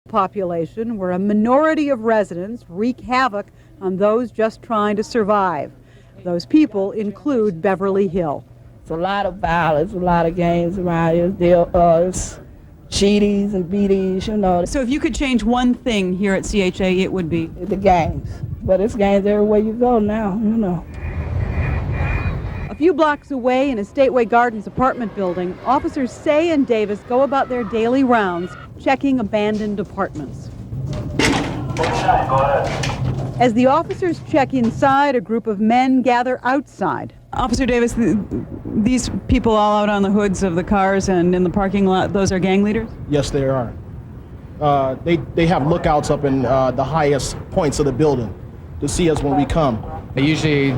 population where a minority of residents wreak havoc on those just trying to survive. Those people include Beverly Hill. It's a lot of violence, a lot of gangs around here. There's cheaties and beaties, you know. So if you could change one thing here at CHA, it would be? The gangs. But it's gangs everywhere you go now, you know. A few blocks away in a Stateway Gardens apartment building, officers Say and Davis go about their daily rounds, checking abandoned apartments. As the officers check inside, a group of men gather outside. Officer Davis, these people all out on the hoods of the cars and in the parking lot, those are gang leaders? Yes, they are. They have lookouts up in the highest points of the building to see us when we come. They usually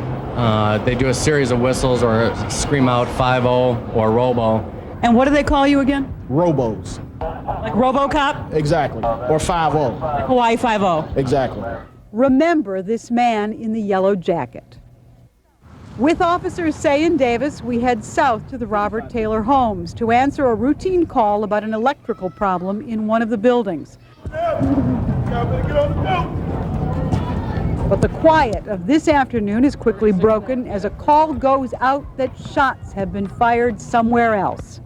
they do a series of whistles or scream out 5-0 or Robo. And what do they call you again? Robos. Like RoboCop? Exactly. Or 5-0. Hawaii 5-0. Exactly. Remember this man in the yellow jacket. With officers Say and Davis, we head south to the Robert Taylor Homes to answer a routine call about an electrical problem in one of the buildings. But the quiet of this afternoon is quickly broken as a call goes out that shots have been fired somewhere else.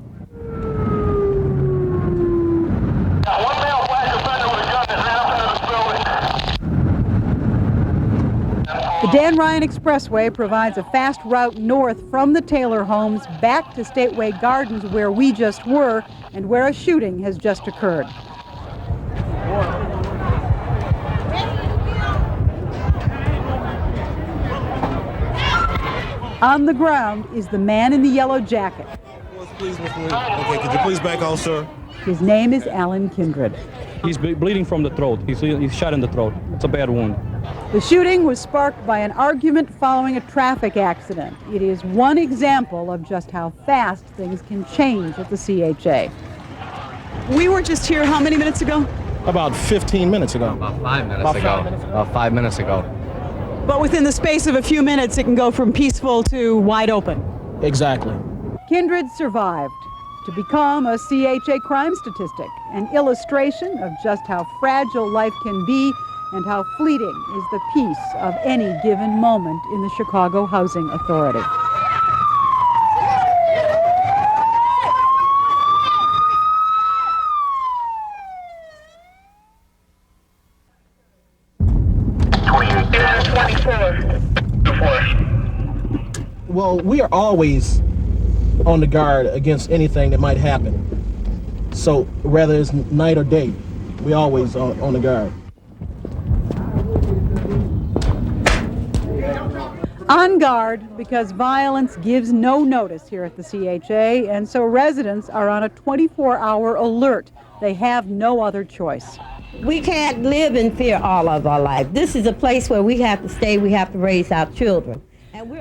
The Dan Ryan Expressway provides a fast route north from the Taylor Homes back to Stateway Gardens, where we just were and where a shooting has just occurred. On the ground is the man in the yellow jacket. Please, okay, could you please back off, sir? His name is Alan Kindred. He's bleeding from the throat. He's shot in the throat. It's a bad wound. The shooting was sparked by an argument following a traffic accident. It is one example of just how fast things can change at the CHA. We were just here how many minutes ago? About 15 minutes ago. About 5 minutes ago. About 5 minutes ago. But within the space of a few minutes, it can go from peaceful to wide open. Exactly. Kindred survived to become a CHA crime statistic, an illustration of just how fragile life can be and how fleeting is the peace of any given moment in the Chicago Housing Authority. Well, we are always on the guard against anything that might happen. So whether it's night or day, we always on the guard. On guard because violence gives no notice here at the CHA, and so residents are on a 24-hour alert. They have no other choice. We can't live in fear all of our life. This is a place where we have to stay, we have to raise our children.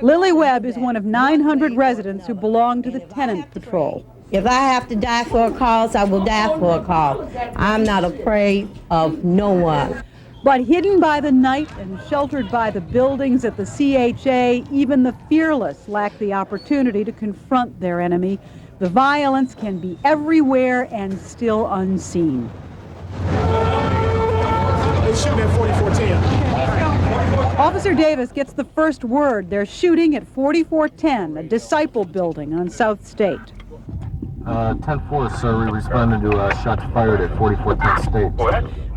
Lily Webb is one of 900 residents who belong to the Tenant Patrol. If I have to die for a cause, I will die for a cause. I'm not afraid of no one. But hidden by the night and sheltered by the buildings at the CHA, even the fearless lack the opportunity to confront their enemy. The violence can be everywhere and still unseen. They're shooting at 4410. Officer Davis gets the first word. They're shooting at 4410, a Disciple building on South State. 10-4, sir. We responded to shots fired at 4410 State.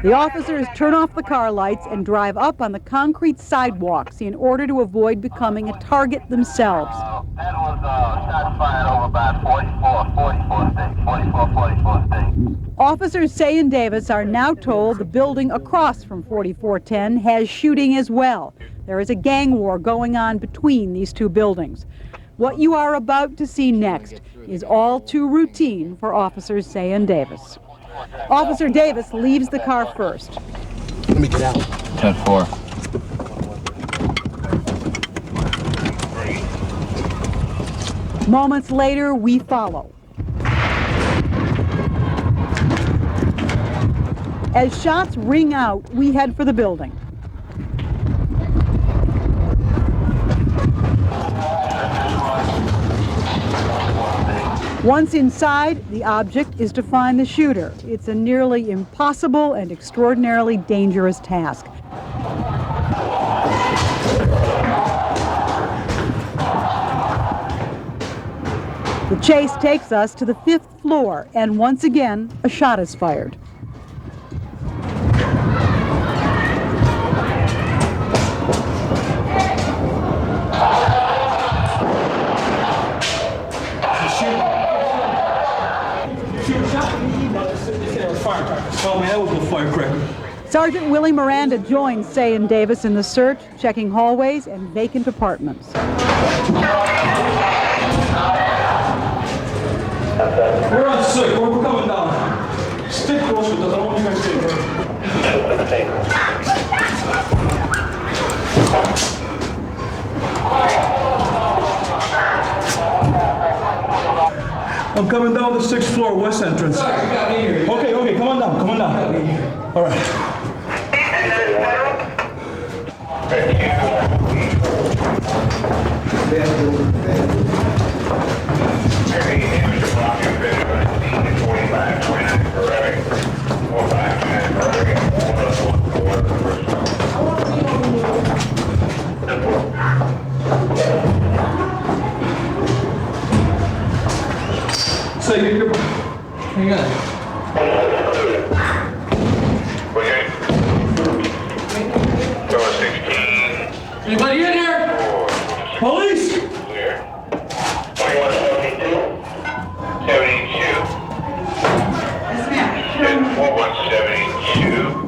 The officers turn off the car lights and drive up on the concrete sidewalks in order to avoid becoming a target themselves. That was shots fired over by 44 State. Officers Say and Davis are now told the building across from 4410 has shooting as well. There is a gang war going on between these two buildings. What you are about to see next is all too routine for Officers Say and Davis. Officer Davis leaves the car first. Let me get out. 10-4. Moments later, we follow. As shots ring out, we head for the building. Once inside, the object is to find the shooter. It's a nearly impossible and extraordinarily dangerous task. The chase takes us to the 5th floor, and once again, a shot is fired. Oh man, that was a firecracker. Sergeant Willie Miranda joins Say and Davis in the search, checking hallways and vacant apartments. We're on 6. We're coming down. Stick close with us. I don't want you guys to get hurt. I'm coming down the 6th floor, west entrance. Okay, come on down, All right. So you're hang on. Okay. Door 16. Anybody in here? Police! Clear. 2172. 72. 4172.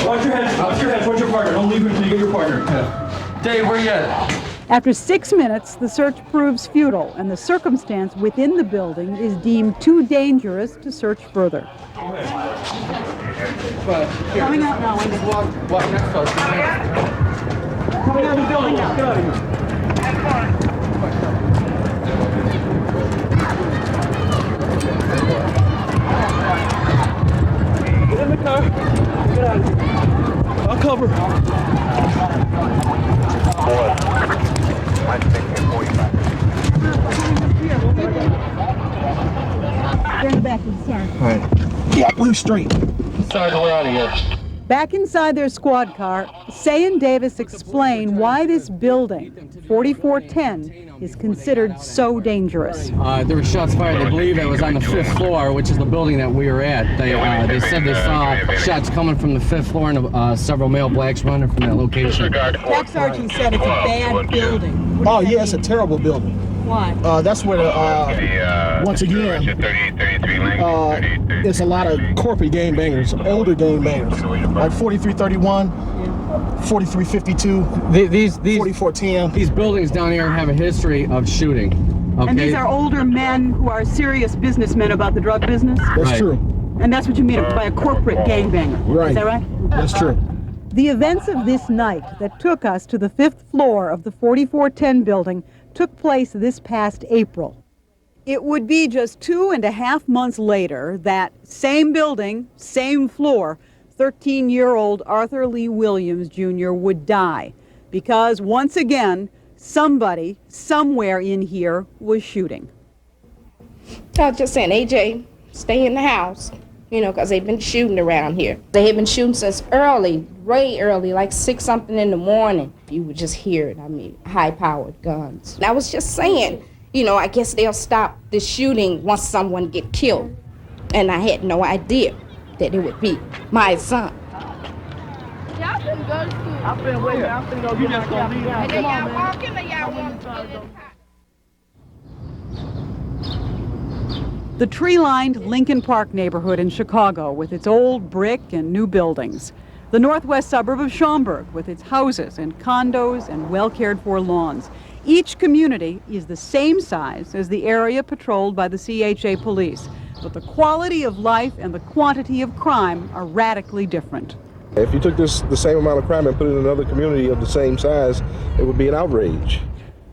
Watch your head. Watch your head. Watch your partner. Don't leave him until you get your partner. Yeah. Dave, where you at? After 6 minutes, the search proves futile, and the circumstance within the building is deemed too dangerous to search further. Coming out now, Wendy. Walk next to us. Coming out of the building now. Get out of here. Get in the car. Get out of here. I'll cover. I'm thinking 45. Turn the back inside. All right. Yeah, move straight. Sergeant, we're out of here. Back inside their squad car, Say and Davis explain why this building, 4410, is considered so dangerous. There were shots fired. They believe it was on the 5th floor, which is the building that we were at. They said they saw shots coming from the 5th floor and several male blacks running from that location. Tech Sergeant said it's a bad building. Oh yeah, it's a terrible building. Why? That's where once again, it's a lot of corporate game bangers, older game bangers, like 4331, 4352, These 4410. these buildings down here have a history of shooting. Okay? And these are older men who are serious businessmen about the drug business? That's Right. true. And that's what you mean by a corporate gangbanger. Right. Is that right? That's true. The events of this night that took us to the 5th floor of the 4410 building took place this past April. It would be just 2.5 months later that same building, same floor, 13-year-old Arthur Lee Williams Jr. would die because once again, somebody, somewhere in here was shooting. I was just saying, AJ, stay in the house, you know, because they've been shooting around here. They have been shooting since early, way early, like 6-something in the morning. You would just hear it, I mean, high-powered guns. And I was just saying, you know, I guess they'll stop the shooting once someone get killed. And I had no idea that it would be my son. Y'all can go to school. I've been waiting. I'm finna go get my coffee. And then y'all walking or y'all want to get in the car? The tree-lined Lincoln Park neighborhood in Chicago with its old brick and new buildings. The northwest suburb of Schaumburg with its houses and condos and well-cared-for lawns. Each community is the same size as the area patrolled by the CHA police, but the quality of life and the quantity of crime are radically different. If you took the same amount of crime and put it in another community of the same size, it would be an outrage.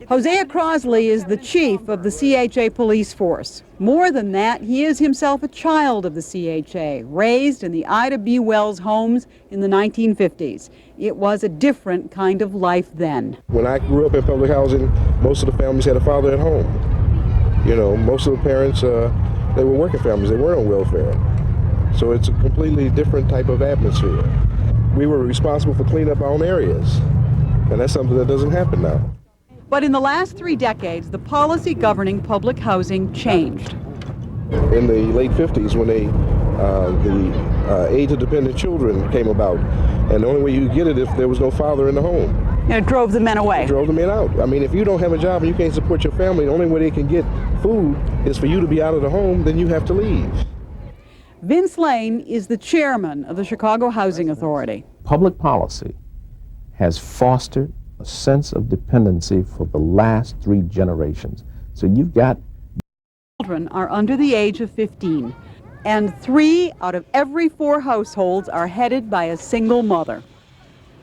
Hosea Crosley is the chief of the CHA police force. More than that, he is himself a child of the CHA, raised in the Ida B. Wells homes in the 1950s. It was a different kind of life then. When I grew up in public housing, most of the families had a father at home. You know, most of the parents, they were working families. They weren't on welfare. So it's a completely different type of atmosphere. We were responsible for cleaning up our own areas, and that's something that doesn't happen now. But in the last 3 decades, the policy governing public housing changed. In the late 50s, when the age of dependent children came about, and the only way you could get it if there was no father in the home. And it drove the men away. It drove the men out. I mean, if you don't have a job and you can't support your family, the only way they can get food is for you to be out of the home, then you have to leave. Vince Lane is the chairman of the Chicago Housing Authority. Public policy has fostered a sense of dependency for the last 3 generations. So you've got Children are under the age of 15, and 3 out of every 4 households are headed by a single mother.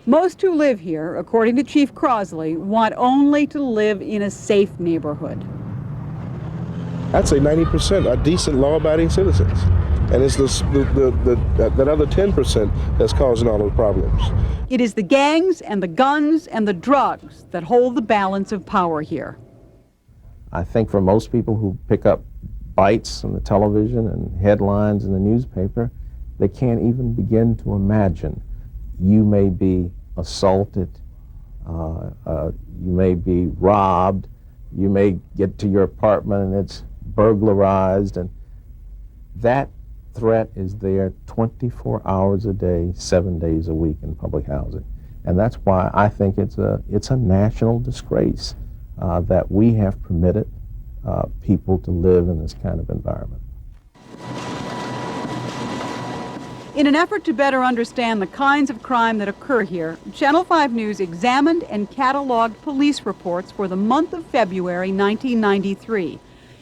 Most who live here, according to Chief Crosley, want only to live in a safe neighborhood. I'd say 90% are decent, law-abiding citizens. And it's that other 10% that's causing all those problems. It is the gangs and the guns and the drugs that hold the balance of power here. I think for most people who pick up bites on the television and headlines in the newspaper, they can't even begin to imagine you may be assaulted, you may be robbed, you may get to your apartment and it's burglarized, and that threat is there 24 hours a day, 7 days a week in public housing. And that's why I think it's a national disgrace that we have permitted people to live in this kind of environment. In an effort to better understand the kinds of crime that occur here, Channel 5 News examined and cataloged police reports for the month of February 1993.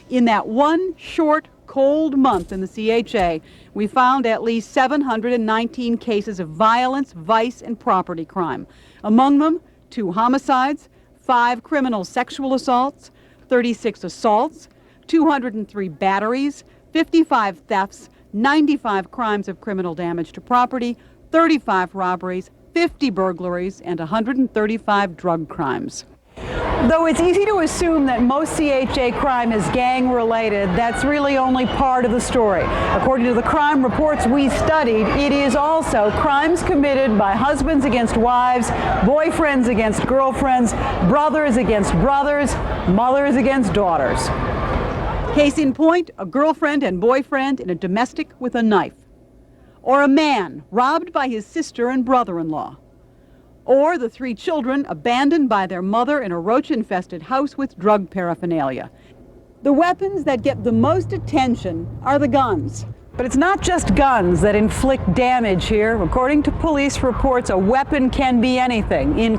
In that one short, cold month in the CHA, we found at least 719 cases of violence, vice, and property crime. Among them, 2 homicides, 5 criminal sexual assaults, 36 assaults, 203 batteries, 55 thefts, 95 crimes of criminal damage to property, 35 robberies, 50 burglaries, and 135 drug crimes. Though it's easy to assume that most CHA crime is gang-related, that's really only part of the story. According to the crime reports we studied, it is also crimes committed by husbands against wives, boyfriends against girlfriends, brothers against brothers, mothers against daughters. Case in point, a girlfriend and boyfriend in a domestic with a knife. Or a man robbed by his sister and brother-in-law. Or the 3 children abandoned by their mother in a roach-infested house with drug paraphernalia. The weapons that get the most attention are the guns. But it's not just guns that inflict damage here. According to police reports, a weapon can be anything, including